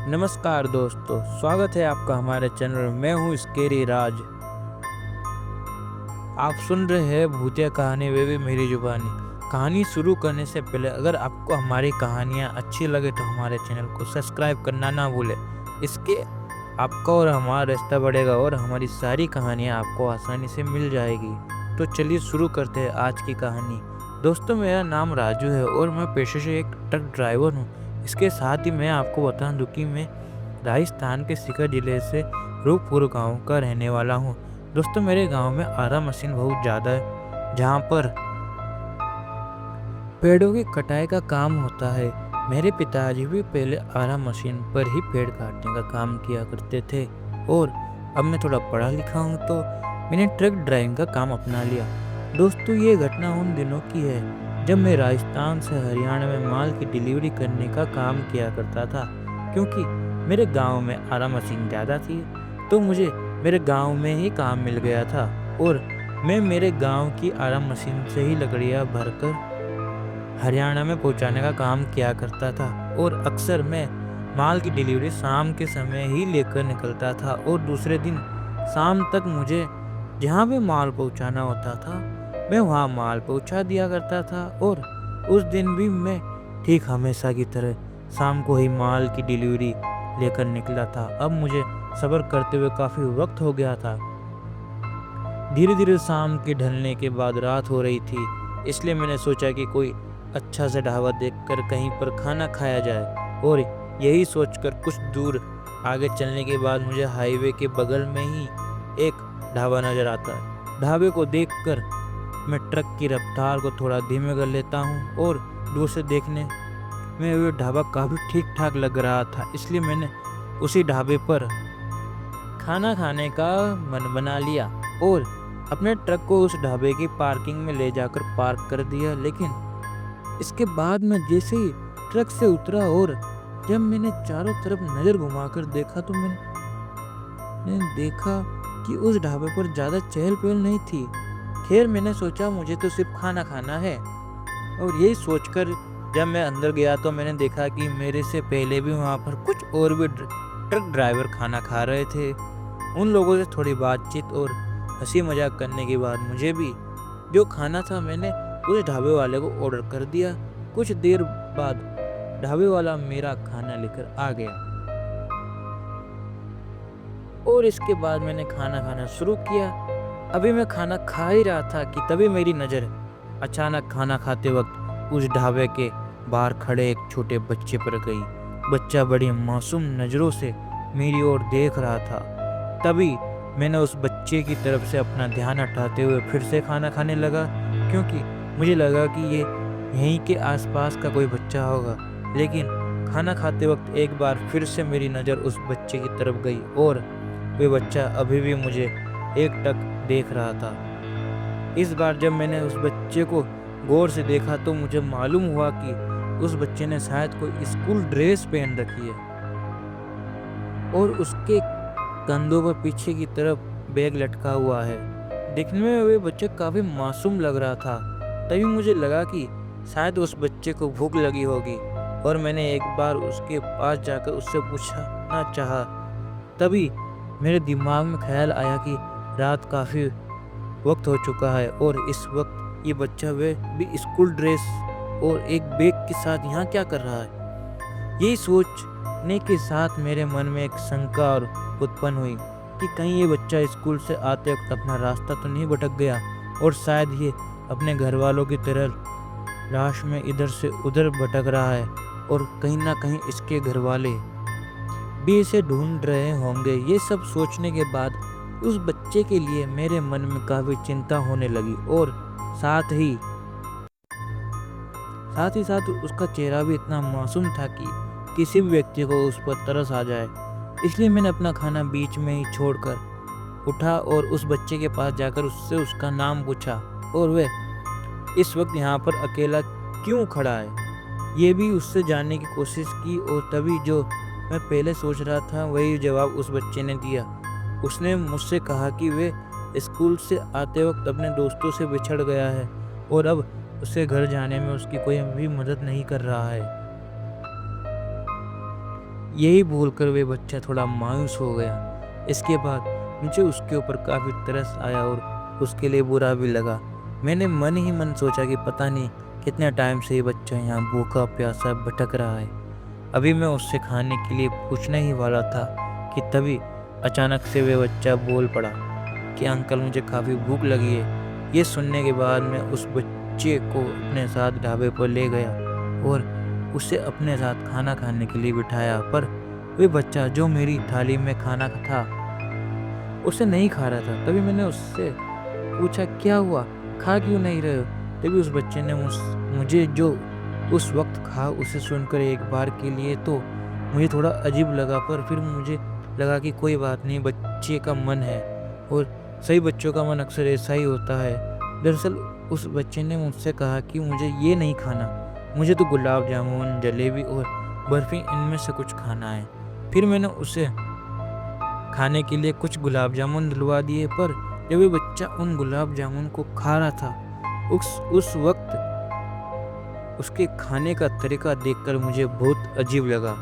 नमस्कार दोस्तों, स्वागत है आपका हमारे चैनल। मैं हूँ स्केरी राज। आप सुन रहे हैं भूतिया कहानी वे भी मेरी जुबानी। कहानी शुरू करने से पहले अगर आपको हमारी कहानियाँ अच्छी लगे तो हमारे चैनल को सब्सक्राइब करना ना भूलें। इसके आपका और हमारा रिश्ता बढ़ेगा और हमारी सारी कहानियाँ आपको आसानी से मिल जाएगी। तो चलिए शुरू करते हैं आज की कहानी। दोस्तों, मेरा नाम राजू है और मैं पेशे से एक ट्रक ड्राइवर हूँ। इसके साथ ही मैं आपको बता दूं कि मैं राजस्थान के सीकर जिले से रूपपुर गांव का रहने वाला हूं। दोस्तों, मेरे गांव में आरा मशीन बहुत ज़्यादा है, जहां पर पेड़ों की कटाई का काम होता है। मेरे पिताजी भी पहले आरा मशीन पर ही पेड़ काटने का काम किया करते थे और अब मैं थोड़ा पढ़ा लिखा हूं तो मैंने ट्रक ड्राइविंग का काम अपना लिया। दोस्तों, ये घटना उन दिनों की है जब मैं राजस्थान से हरियाणा में माल की डिलीवरी करने का काम किया करता था। क्योंकि मेरे गांव में आरा मशीन ज़्यादा थी तो मुझे मेरे गांव में ही काम मिल गया था और मैं मेरे गांव की आरा मशीन से ही लकड़ियां भरकर हरियाणा में पहुंचाने का काम किया करता था। और अक्सर मैं माल की डिलीवरी शाम के समय ही लेकर निकलता था और दूसरे दिन शाम तक मुझे जहाँ भी माल पहुंचाना होता था मैं वहाँ माल पहुंचा दिया करता था। और उस दिन भी मैं ठीक हमेशा की तरह शाम को ही माल की डिलीवरी लेकर निकला था। अब मुझे सब्र करते हुए काफ़ी वक्त हो गया था। धीरे धीरे शाम के ढलने के बाद रात हो रही थी, इसलिए मैंने सोचा कि कोई अच्छा सा ढाबा देखकर कहीं पर खाना खाया जाए। और यही सोचकर कुछ दूर आगे चलने के बाद मुझे हाईवे के बगल में ही एक ढाबा नजर आता है। ढाबे को देखकर मैं ट्रक की रफ्तार को थोड़ा धीमे कर लेता हूँ और दूर से देखने में वो ढाबा काफ़ी ठीक ठाक लग रहा था, इसलिए मैंने उसी ढाबे पर खाना खाने का मन बना लिया और अपने ट्रक को उस ढाबे की पार्किंग में ले जाकर पार्क कर दिया। लेकिन इसके बाद मैं जैसे ही ट्रक से उतरा और जब मैंने चारों तरफ नज़र घुमाकर देखा तो मैंने देखा कि उस ढाबे पर ज़्यादा चहल पहल नहीं थी। खैर, मैंने सोचा मुझे तो सिर्फ खाना खाना है और यही सोचकर जब मैं अंदर गया तो मैंने देखा कि मेरे से पहले भी वहाँ पर कुछ और भी ट्रक ड्राइवर खाना खा रहे थे। उन लोगों से थोड़ी बातचीत और हंसी मजाक करने के बाद मुझे भी जो खाना था मैंने उस ढाबे वाले को ऑर्डर कर दिया। कुछ देर बाद ढाबे वाला मेरा खाना लेकर आ गया और इसके बाद मैंने खाना खाना शुरू किया। अभी मैं खाना खा ही रहा था कि तभी मेरी नज़र अचानक खाना खाते वक्त उस ढाबे के बाहर खड़े एक छोटे बच्चे पर गई। बच्चा बड़ी मासूम नज़रों से मेरी ओर देख रहा था। तभी मैंने उस बच्चे की तरफ से अपना ध्यान हटाते हुए फिर से खाना खाने लगा, क्योंकि मुझे लगा कि ये यहीं के आसपास का कोई बच्चा होगा। लेकिन खाना खाते वक्त एक बार फिर से मेरी नज़र उस बच्चे की तरफ गई और वे बच्चा अभी भी मुझे एकटक देख रहा था। इस बार जब मैंने उस बच्चे को गौर से देखा तो मुझे मालूम हुआ कि उस बच्चे ने शायद कोई स्कूल ड्रेस पहन रखी है और उसके कंधों पर पीछे की तरफ बैग लटका हुआ है। दिखने में वे बच्चा काफ़ी मासूम लग रहा था। तभी मुझे लगा कि शायद उस बच्चे को भूख लगी होगी और मैंने एक बार उसके पास जाकर उससे पूछना चाहा। तभी मेरे दिमाग में ख्याल आया कि रात काफ़ी वक्त हो चुका है और इस वक्त ये बच्चा वे भी स्कूल ड्रेस और एक बैग के साथ यहाँ क्या कर रहा है। यही सोचने के साथ मेरे मन में एक शंका और उत्पन्न हुई कि कहीं ये बच्चा स्कूल से आते वक्त अपना रास्ता तो नहीं भटक गया और शायद ये अपने घर वालों की तरह लाश में इधर से उधर भटक रहा है और कहीं ना कहीं इसके घर वाले भी इसे ढूंढ रहे होंगे। ये सब सोचने के बाद उस बच्चे के लिए मेरे मन में काफ़ी चिंता होने लगी और साथ ही साथ उसका चेहरा भी इतना मासूम था कि किसी भी व्यक्ति को उस पर तरस आ जाए। इसलिए मैंने अपना खाना बीच में ही छोड़कर उठा और उस बच्चे के पास जाकर उससे उसका नाम पूछा और वह इस वक्त यहाँ पर अकेला क्यों खड़ा है ये भी उससे जानने की कोशिश की। और तभी जो मैं पहले सोच रहा था वही जवाब उस बच्चे ने दिया। उसने मुझसे कहा कि वह स्कूल से आते वक्त अपने दोस्तों से बिछड़ गया है और अब उसे घर जाने में उसकी कोई भी मदद नहीं कर रहा है। यही बोलकर वे बच्चा थोड़ा मायूस हो गया। इसके बाद मुझे उसके ऊपर काफ़ी तरस आया और उसके लिए बुरा भी लगा। मैंने मन ही मन सोचा कि पता नहीं कितने टाइम से ये बच्चा यहाँ भूखा प्यासा भटक रहा है। अभी मैं उससे खाने के लिए पूछने ही वाला था कि तभी अचानक से वे बच्चा बोल पड़ा कि अंकल मुझे काफ़ी भूख लगी है। ये सुनने के बाद मैं उस बच्चे को अपने साथ ढाबे पर ले गया और उसे अपने साथ खाना खाने के लिए बिठाया, पर वे बच्चा जो मेरी थाली में खाना था उसे नहीं खा रहा था। तभी मैंने उससे पूछा क्या हुआ, खा क्यों नहीं रहे हो? तभी उस बच्चे ने मुझे जो उस वक्त कहा उसे सुनकर एक बार के लिए तो मुझे थोड़ा अजीब लगा, पर फिर मुझे लगा कि कोई बात नहीं, बच्चे का मन है और सही बच्चों का मन अक्सर ऐसा ही होता है। दरअसल उस बच्चे ने मुझसे कहा कि मुझे ये नहीं खाना, मुझे तो गुलाब जामुन, जलेबी और बर्फ़ी इनमें से कुछ खाना है। फिर मैंने उसे खाने के लिए कुछ गुलाब जामुन दिलवा दिए, पर जब वो बच्चा उन गुलाब जामुन को खा रहा था उस वक्त उसके खाने का तरीका देखकर मुझे बहुत अजीब लगा।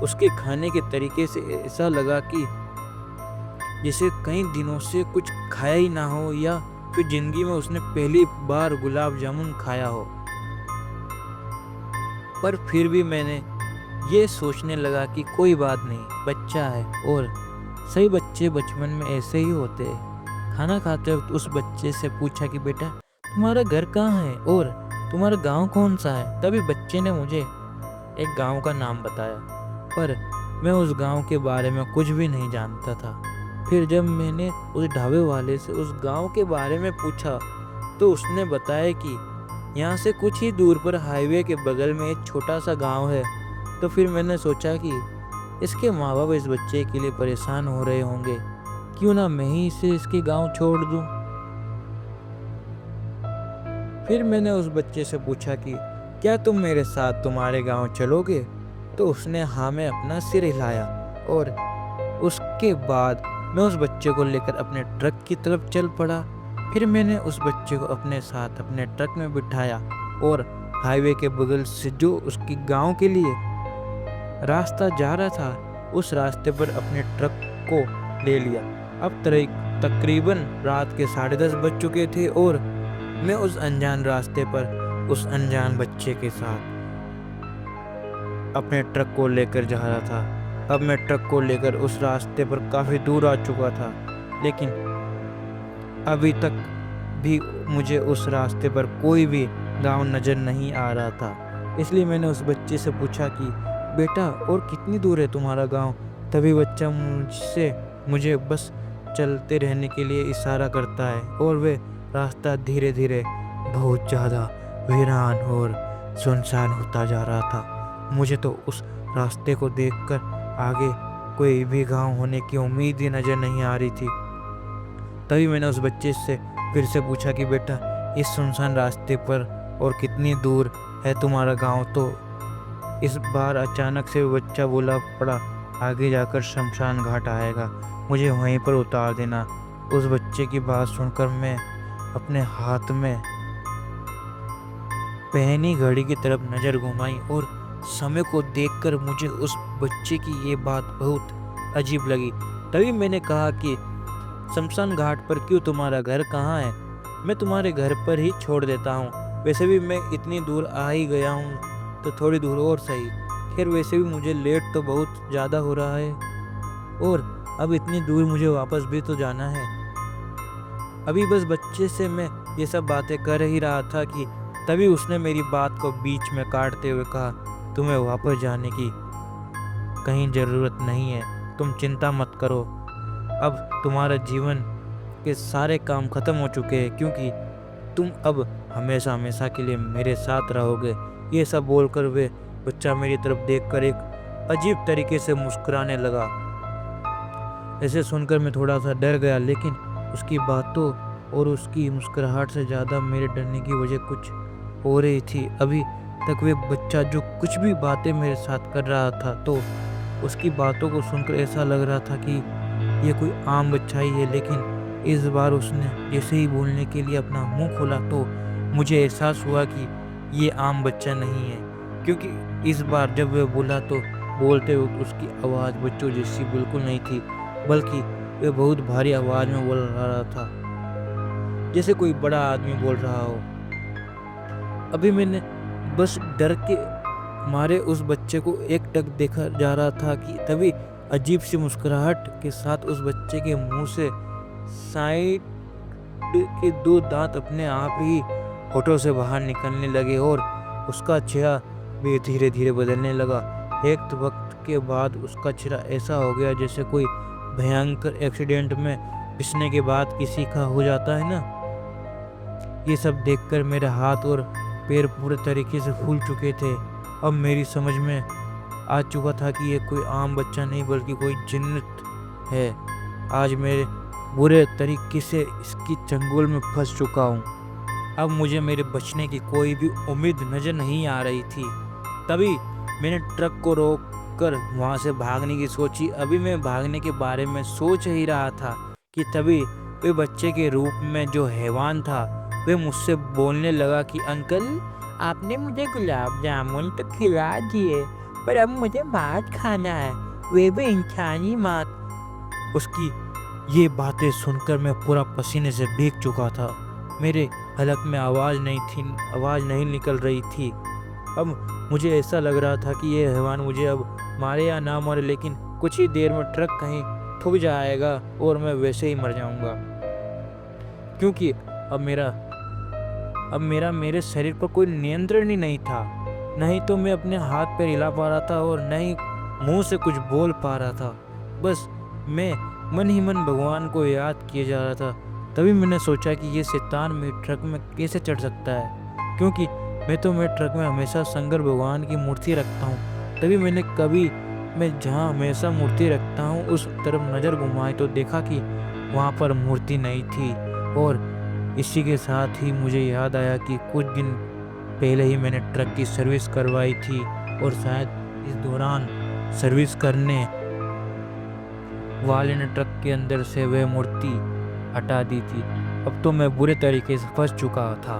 उसके खाने के तरीके से ऐसा लगा कि जैसे कई दिनों से कुछ खाया ही ना हो या फिर ज़िंदगी में उसने पहली बार गुलाब जामुन खाया हो। पर फिर भी मैंने ये सोचने लगा कि कोई बात नहीं, बच्चा है और सही बच्चे बचपन में ऐसे ही होते हैं। खाना खाते वक्त उस बच्चे से पूछा कि बेटा तुम्हारा घर कहाँ है और तुम्हारा गांव कौन सा है? तभी बच्चे ने मुझे एक गांव का नाम बताया, पर मैं उस गांव के बारे में कुछ भी नहीं जानता था। फिर जब मैंने उस ढाबे वाले से उस गांव के बारे में पूछा तो उसने बताया कि यहाँ से कुछ ही दूर पर हाईवे के बगल में एक छोटा सा गांव है। तो फिर मैंने सोचा कि इसके माँ बाप इस बच्चे के लिए परेशान हो रहे होंगे, क्यों ना मैं ही इसे इसके गांव छोड़ दूं। फिर मैंने उस बच्चे से पूछा कि क्या तुम मेरे साथ तुम्हारे गांव चलोगे? तो उसने हाँ में अपना सिर हिलाया और उसके बाद मैं उस बच्चे को लेकर अपने ट्रक की तरफ चल पड़ा। फिर मैंने उस बच्चे को अपने साथ अपने ट्रक में बिठाया और हाईवे के बगल से जो उसकी गांव के लिए रास्ता जा रहा था उस रास्ते पर अपने ट्रक को ले लिया। अब तकरीबन रात के 10:30 बज चुके थे और मैं उस अनजान रास्ते पर उस अनजान बच्चे के साथ अपने ट्रक को लेकर जा रहा था। अब मैं ट्रक को लेकर उस रास्ते पर काफ़ी दूर आ चुका था, लेकिन अभी तक भी मुझे उस रास्ते पर कोई भी गांव नज़र नहीं आ रहा था। इसलिए मैंने उस बच्चे से पूछा कि बेटा और कितनी दूर है तुम्हारा गांव? तभी बच्चा मुझे बस चलते रहने के लिए इशारा करता है और वे रास्ता धीरे धीरे बहुत ज़्यादा वीरान और सुनसान होता जा रहा था। मुझे तो उस रास्ते को देखकर आगे कोई भी गांव होने की उम्मीद ही नज़र नहीं आ रही थी। तभी मैंने उस बच्चे से फिर से पूछा कि बेटा इस सुनसान रास्ते पर और कितनी दूर है तुम्हारा गांव? तो इस बार अचानक से बच्चा बोला पड़ा आगे जाकर शमशान घाट आएगा, मुझे वहीं पर उतार देना। उस बच्चे की बात सुनकर मैं अपने हाथ में पहनी घड़ी की तरफ नज़र घुमाई और समय को देखकर मुझे उस बच्चे की ये बात बहुत अजीब लगी। तभी मैंने कहा कि शमशान घाट पर क्यों, तुम्हारा घर कहाँ है? मैं तुम्हारे घर पर ही छोड़ देता हूँ। वैसे भी मैं इतनी दूर आ ही गया हूँ तो थोड़ी दूर और सही। खैर वैसे भी मुझे लेट तो बहुत ज़्यादा हो रहा है और अब इतनी दूर मुझे वापस भी तो जाना है। अभी बस बच्चे से मैं ये सब बातें कर ही रहा था कि तभी उसने मेरी बात को बीच में काटते हुए कहा, तुम्हें वापस जाने की कहीं ज़रूरत नहीं है, तुम चिंता मत करो। अब तुम्हारा जीवन के सारे काम ख़त्म हो चुके हैं क्योंकि तुम अब हमेशा हमेशा के लिए मेरे साथ रहोगे। ये सब बोलकर वे बच्चा मेरी तरफ देखकर एक अजीब तरीके से मुस्कुराने लगा। ऐसे सुनकर मैं थोड़ा सा डर गया, लेकिन उसकी बातों और उसकी मुस्कुराहट से ज़्यादा मेरे डरने की वजह कुछ हो रही थी। अभी तक वे बच्चा जो कुछ भी बातें मेरे साथ कर रहा था तो उसकी बातों को सुनकर ऐसा लग रहा था कि ये कोई आम बच्चा ही है, लेकिन इस बार उसने जैसे ही बोलने के लिए अपना मुंह खोला तो मुझे एहसास हुआ कि ये आम बच्चा नहीं है, क्योंकि इस बार जब वह बोला तो बोलते वक्त उसकी आवाज़ बच्चों जैसी बिल्कुल नहीं थी, बल्कि वह बहुत भारी आवाज़ में बोल रहा था, जैसे कोई बड़ा आदमी बोल रहा हो। अभी मैंने बस डर के मारे उस बच्चे को एकटक देखा जा रहा था कि तभी अजीब सी मुस्कुराहट के साथ उस बच्चे के मुंह से साइड के दो दांत अपने आप ही होठों से बाहर निकलने लगे और उसका चेहरा भी धीरे धीरे बदलने लगा। एक वक्त के बाद उसका चेहरा ऐसा हो गया जैसे कोई भयंकर एक्सीडेंट में पिसने के बाद किसी का हो जाता है ना। ये सब देखकर मेरे हाथ और पैर पूरे तरीके से फूल चुके थे। अब मेरी समझ में आ चुका था कि ये कोई आम बच्चा नहीं बल्कि कोई जिन्नत है। आज मेरे बुरे तरीके से इसकी चंगुल में फंस चुका हूँ। अब मुझे मेरे बचने की कोई भी उम्मीद नजर नहीं आ रही थी। तभी मैंने ट्रक को रोक कर वहाँ से भागने की सोची। अभी मैं भागने के बारे में सोच ही रहा था कि तभी वे बच्चे के रूप में जो हैवान था वे मुझसे बोलने लगा कि अंकल, आपने मुझे गुलाब जामुन तो खिला दिए, पर अब मुझे मांस खाना है, वे भी इंसानी मांस। उसकी ये बातें सुनकर मैं पूरा पसीने से भीग चुका था। मेरे हलक में आवाज़ नहीं निकल रही थी। अब मुझे ऐसा लग रहा था कि ये हैवान मुझे अब मारे या ना मारे, लेकिन कुछ ही देर में ट्रक कहीं ठुक जाएगा और मैं वैसे ही मर जाऊंगा, क्योंकि अब मेरा मेरे शरीर पर कोई नियंत्रण ही नहीं था। नहीं तो मैं अपने हाथ पैर हिला पा रहा था और न ही मुंह से कुछ बोल पा रहा था। बस मैं मन ही मन भगवान को याद किए जा रहा था। तभी मैंने सोचा कि ये शैतान मेरे ट्रक में कैसे चढ़ सकता है, क्योंकि मैं ट्रक में हमेशा शंकर भगवान की मूर्ति रखता हूँ। तभी मैं जहाँ हमेशा मूर्ति रखता हूँ उस तरफ नज़र घुमाई तो देखा कि वहाँ पर मूर्ति नहीं थी। और इसी के साथ ही मुझे याद आया कि कुछ दिन पहले ही मैंने ट्रक की सर्विस करवाई थी और शायद इस दौरान सर्विस करने वाले ने ट्रक के अंदर से वह मूर्ति हटा दी थी। अब तो मैं बुरे तरीके से फंस चुका था।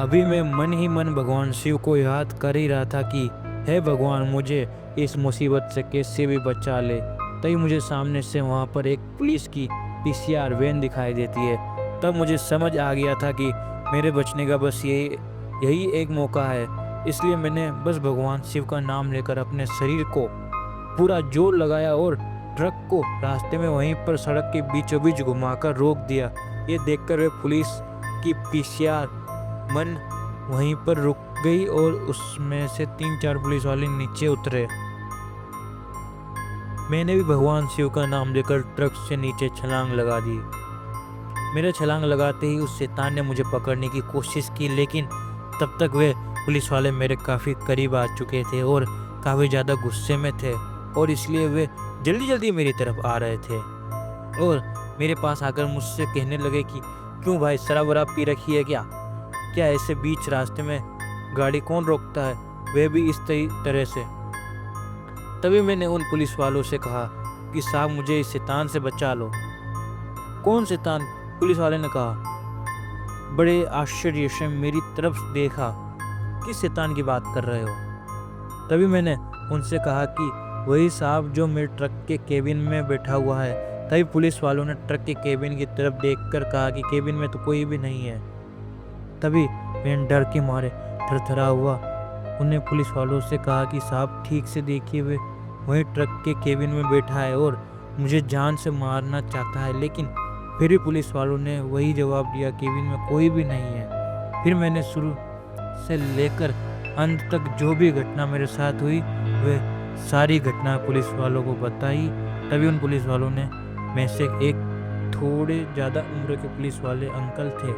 अभी मैं मन ही मन भगवान शिव को याद कर ही रहा था कि हे भगवान, मुझे इस मुसीबत से कैसे भी बचा ले। तभी मुझे सामने से वहाँ पर एक पुलिस की पीसीआर वैन दिखाई देती है। तब मुझे समझ आ गया था कि मेरे बचने का बस यही एक मौका है। इसलिए मैंने बस भगवान शिव का नाम लेकर अपने शरीर को पूरा जोर लगाया और ट्रक को रास्ते में वहीं पर सड़क के बीचों बीच घुमाकर रोक दिया। ये देखकर वे पुलिस की पीसीआर मन वहीं पर रुक गई और उसमें से 3-4 पुलिस वाले नीचे उतरे। मैंने भी भगवान शिव का नाम लेकर ट्रक से नीचे छलांग लगा दी। मेरे छलांग लगाते ही उस शैतान ने मुझे पकड़ने की कोशिश की, लेकिन तब तक वे पुलिस वाले मेरे काफ़ी करीब आ चुके थे और काफ़ी ज़्यादा गुस्से में थे, और इसलिए वे जल्दी जल्दी मेरी तरफ आ रहे थे और मेरे पास आकर मुझसे कहने लगे कि क्यों भाई, शराब वराब पी रखी है क्या ऐसे बीच रास्ते में गाड़ी कौन रोकता है, वह भी इस तरह से। तभी मैंने उन पुलिस वालों से कहा कि साहब, मुझे इस शैतान से बचा लो। कौन शैतान? पुलिस वाले ने कहा। बड़े आश्चर्य से मेरी तरफ देखा, किस शैतान की बात कर रहे हो? तभी मैंने उनसे कहा कि वही साहब जो मेरे ट्रक के केबिन में बैठा हुआ है। तभी पुलिस वालों ने ट्रक के केबिन की तरफ देखकर कहा कि केबिन में तो कोई भी नहीं है। तभी मैंने डर के मारे थरथरा हुआ उन्हें पुलिस वालों से कहा कि साहब ठीक से देखिए, वे वही ट्रक के केबिन में बैठा है और मुझे जान से मारना चाहता है। लेकिन फिर भी पुलिस वालों ने वही जवाब दिया, केबिन में कोई भी नहीं है। फिर मैंने शुरू से लेकर अंत तक जो भी घटना मेरे साथ हुई वह सारी घटना पुलिस वालों को बताई। तभी उन पुलिस वालों ने में से एक थोड़े ज़्यादा उम्र के पुलिस वाले अंकल थे।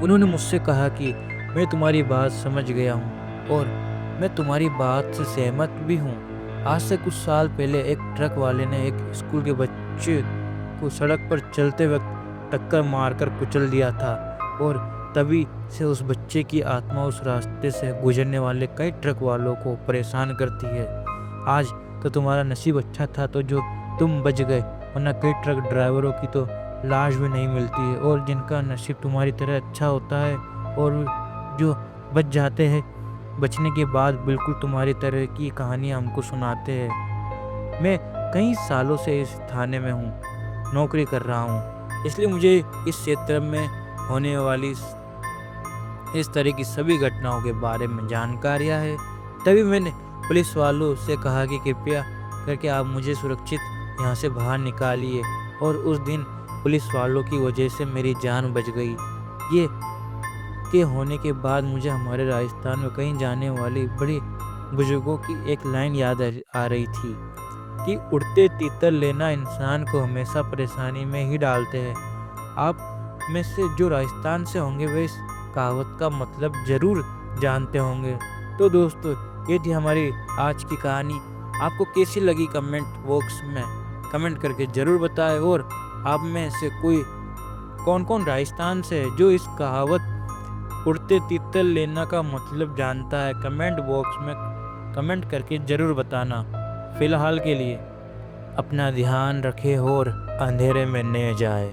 उन्होंने मुझसे कहा कि मैं तुम्हारी बात समझ गया हूँ और मैं तुम्हारी बात से सहमत भी हूँ। आज से कुछ साल पहले एक ट्रक वाले ने एक स्कूल के बच्चे को सड़क पर चलते वक्त टक्कर मारकर कुचल दिया था और तभी से उस बच्चे की आत्मा उस रास्ते से गुजरने वाले कई ट्रक वालों को परेशान करती है। आज तो तुम्हारा नसीब अच्छा था तो जो तुम बच गए, वरना कई ट्रक ड्राइवरों की तो लाश भी नहीं मिलती है। और जिनका नसीब तुम्हारी तरह अच्छा होता है और जो बच जाते हैं बचने के बाद बिल्कुल तुम्हारी तरह की कहानियाँ हमको सुनाते हैं। मैं कई सालों से इस थाने में हूँ, नौकरी कर रहा हूँ, इसलिए मुझे इस क्षेत्र में होने वाली इस तरह की सभी घटनाओं के बारे में जानकारियाँ है। तभी मैंने पुलिस वालों से कहा कि कृपया करके आप मुझे सुरक्षित यहाँ से बाहर निकालिए, और उस दिन पुलिस वालों की वजह से मेरी जान बच गई। ये के होने के बाद मुझे हमारे राजस्थान में कहीं जाने वाली बड़ी बुजुर्गों की एक लाइन याद आ रही थी कि उड़ते तीतर लेना इंसान को हमेशा परेशानी में ही डालते हैं। आप में से जो राजस्थान से होंगे वे इस कहावत का मतलब ज़रूर जानते होंगे। तो दोस्तों, ये थी हमारी आज की कहानी। आपको कैसी लगी कमेंट बॉक्स में कमेंट करके ज़रूर बताएं, और आप में से कोई कौन कौन राजस्थान से है जो इस कहावत उड़ते तीतर लेना का मतलब जानता है, कमेंट बॉक्स में कमेंट करके ज़रूर बताना। फ़िलहाल के लिए अपना ध्यान रखें और अंधेरे में न जाए।